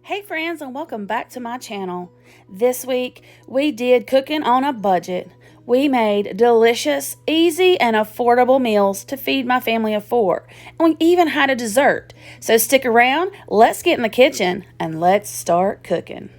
Hey friends, and welcome back to my channel. This week we did cooking on a budget. We made delicious, easy, and affordable meals to feed my family of 4. And we even had a dessert. So stick around, let's get in the kitchen, and let's start cooking.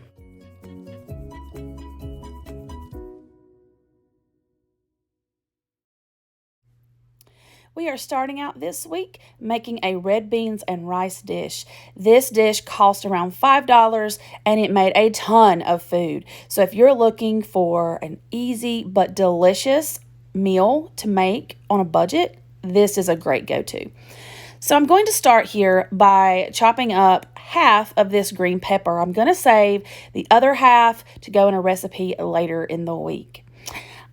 We are starting out this week making a red beans and rice dish. This dish cost around $5 and it made a ton of food. So if you're looking for an easy but delicious meal to make on a budget, this is a great go-to. So I'm going to start here by chopping up half of this green pepper. I'm going to save the other half to go in a recipe later in the week.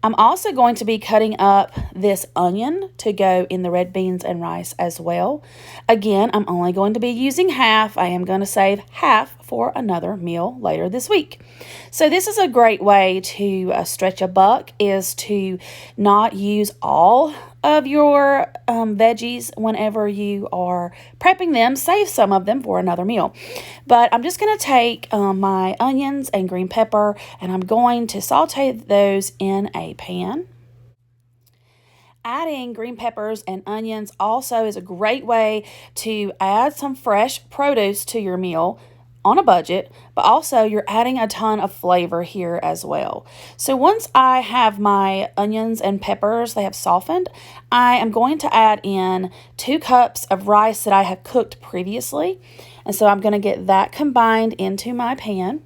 I'm also going to be cutting up this onion to go in the red beans and rice as well. Again, I'm only going to be using half. I am going to save half for another meal later this week. So this is a great way to stretch a buck, is to not use all of your veggies whenever you are prepping them. Save some of them for another meal. But I'm just going to take my onions and green pepper, and I'm going to saute those in a pan. Adding green peppers and onions also is a great way to add some fresh produce to your meal on a budget, but also you're adding a ton of flavor here as well. So once I have my onions and peppers, they have softened, I am going to add in 2 cups of rice that I have cooked previously. And so I'm going to get that combined into my pan.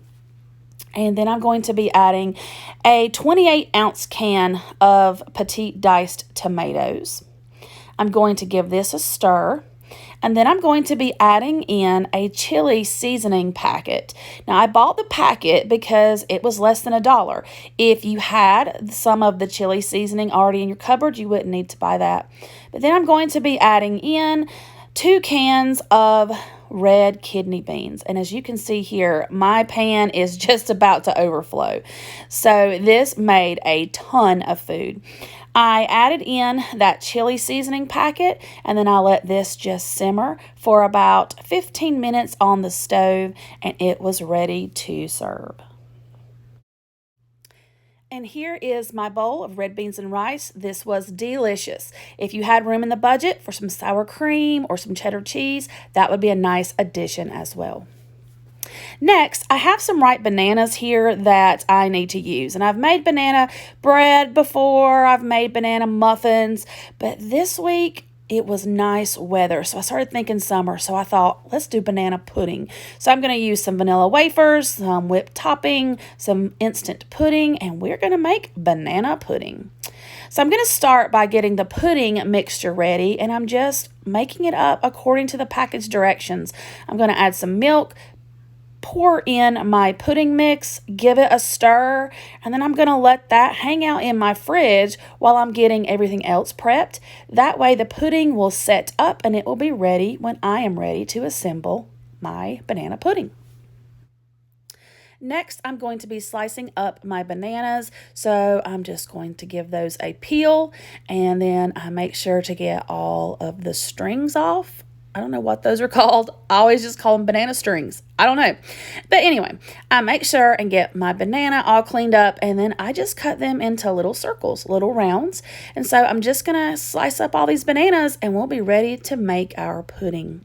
And then I'm going to be adding a 28-ounce can of petite diced tomatoes. I'm going to give this a stir. And then I'm going to be adding in a chili seasoning packet. Now, I bought the packet because it was less than $1. If you had some of the chili seasoning already in your cupboard, you wouldn't need to buy that. But then I'm going to be adding in 2 cans of red kidney beans. And as you can see here, my pan is just about to overflow. So this made a ton of food. I added in that chili seasoning packet, and then I let this just simmer for about 15 minutes on the stove, and it was ready to serve. And here is my bowl of red beans and rice. This was delicious. If you had room in the budget for some sour cream or some cheddar cheese, that would be a nice addition as well. Next, I have some ripe bananas here that I need to use. And I've made banana bread before. I've made banana muffins. But this week, it was nice weather. So I started thinking summer. So I thought, let's do banana pudding. So I'm going to use some vanilla wafers, some whipped topping, some instant pudding, and we're going to make banana pudding. So I'm going to start by getting the pudding mixture ready, and I'm just making it up according to the package directions. I'm going to add some milk, pour in my pudding mix, give it a stir, and then I'm going to let that hang out in my fridge while I'm getting everything else prepped. That way the pudding will set up and it will be ready when I am ready to assemble my banana pudding. Next, I'm going to be slicing up my bananas, so I'm just going to give those a peel, and then I make sure to get all of the strings off. I don't know what those are called. I always just call them banana strings. I don't know. But anyway, I make sure and get my banana all cleaned up, and then I just cut them into little circles, little rounds. And so I'm just going to slice up all these bananas, and we'll be ready to make our pudding.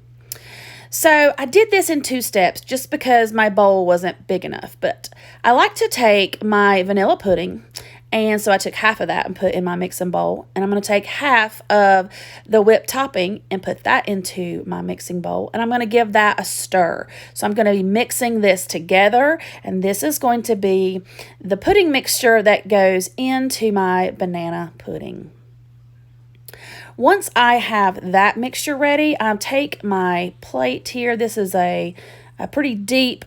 So I did this in 2 steps just because my bowl wasn't big enough. But I like to take my vanilla pudding, and so I took half of that and put in my mixing bowl. And I'm going to take half of the whipped topping and put that into my mixing bowl. And I'm going to give that a stir. So I'm going to be mixing this together. And this is going to be the pudding mixture that goes into my banana pudding. Once I have that mixture ready, I'll take my plate here. This is a pretty deep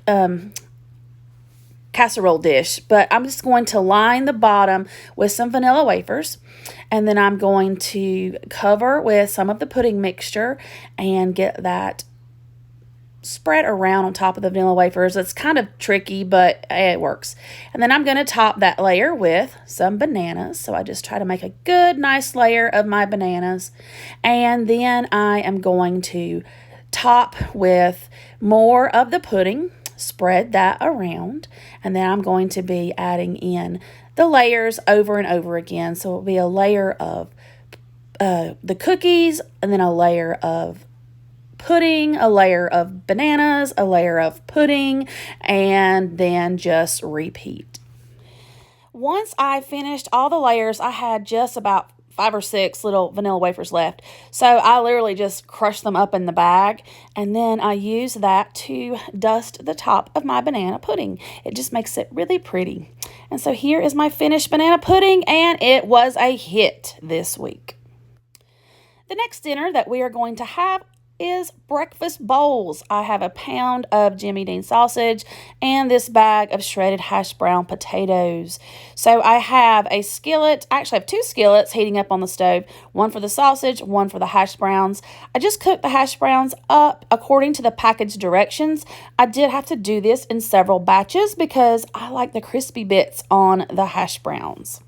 casserole dish, but I'm just going to line the bottom with some vanilla wafers, and then I'm going to cover with some of the pudding mixture and get that spread around on top of the vanilla wafers. It's kind of tricky, but it works. And then I'm going to top that layer with some bananas. So I just try to make a good, nice layer of my bananas. And then I am going to top with more of the pudding. spread that around, and then I'm going to be adding in the layers over and over again. So it'll be a layer of the cookies, and then a layer of pudding, a layer of bananas, a layer of pudding, and then just repeat. Once I finished all the layers, I had just about 5 or 6 little vanilla wafers left. So I literally just crushed them up in the bag, and then I used that to dust the top of my banana pudding. It just makes it really pretty. And so here is my finished banana pudding, and it was a hit this week. The next dinner that we are going to have is breakfast bowls. I have a pound of Jimmy Dean sausage and this bag of shredded hash brown potatoes. So I have a skillet. I actually have 2 skillets heating up on the stove, one for the sausage, one for the hash browns. I just cooked the hash browns up according to the package directions. I did have to do this in several batches because I like the crispy bits on the hash browns.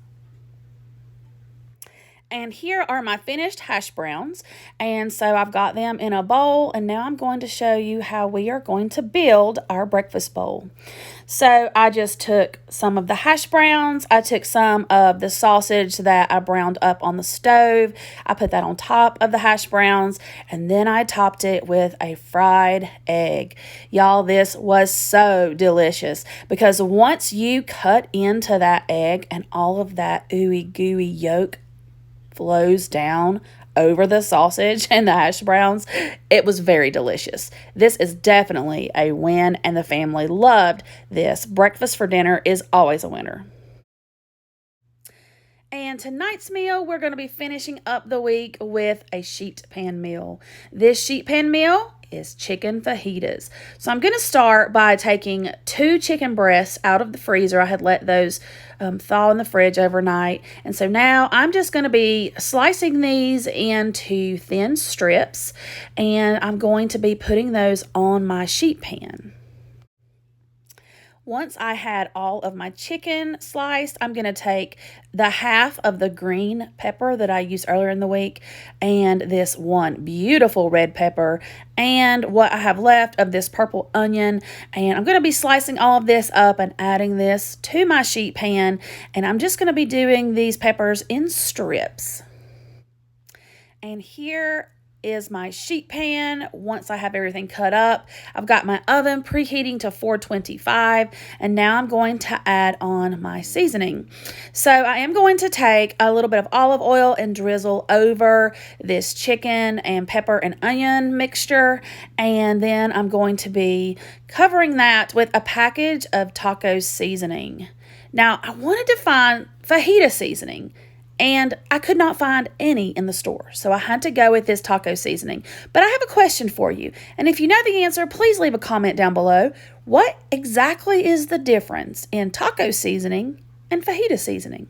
And here are my finished hash browns. And so I've got them in a bowl, and now I'm going to show you how we are going to build our breakfast bowl. So I just took some of the hash browns. I took some of the sausage that I browned up on the stove. I put that on top of the hash browns, and then I topped it with a fried egg. Y'all, this was so delicious because once you cut into that egg and all of that ooey gooey yolk flows down over the sausage and the hash browns, it was very delicious. This is definitely a win, and the family loved this. Breakfast for dinner is always a winner. And tonight's meal, we're going to be finishing up the week with a sheet pan meal. This sheet pan meal is chicken fajitas. So I'm going to start by taking 2 chicken breasts out of the freezer. I had let those thaw in the fridge overnight. And so now I'm just going to be slicing these into thin strips, and I'm going to be putting those on my sheet pan. Once I had all of my chicken sliced, I'm going to take the half of the green pepper that I used earlier in the week and this one beautiful red pepper and what I have left of this purple onion. And I'm going to be slicing all of this up and adding this to my sheet pan. And I'm just going to be doing these peppers in strips. And here is my sheet pan. Once I have everything cut up, I've got my oven preheating to 425, and now I'm going to add on my seasoning. So I am going to take a little bit of olive oil and drizzle over this chicken and pepper and onion mixture, and then I'm going to be covering that with a package of taco seasoning. Now, I wanted to find fajita seasoning, and I could not find any in the store, so I had to go with this taco seasoning. But I have a question for you, and if you know the answer, please leave a comment down below. What exactly is the difference in taco seasoning and fajita seasoning?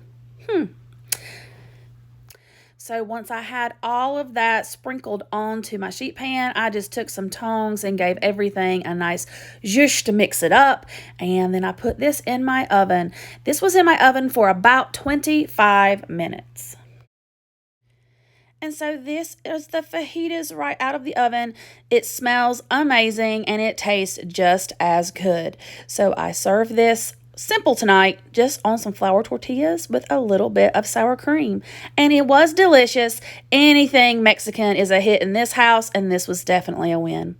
So once I had all of that sprinkled onto my sheet pan, I just took some tongs and gave everything a nice zhuzh to mix it up. And then I put this in my oven. This was in my oven for about 25 minutes. And so this is the fajitas right out of the oven. It smells amazing and it tastes just as good. So I serve this simple tonight, just on some flour tortillas with a little bit of sour cream. And it was delicious. Anything Mexican is a hit in this house, and this was definitely a win.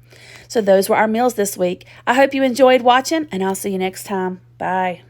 So those were our meals this week. I hope you enjoyed watching, and I'll see you next time. Bye.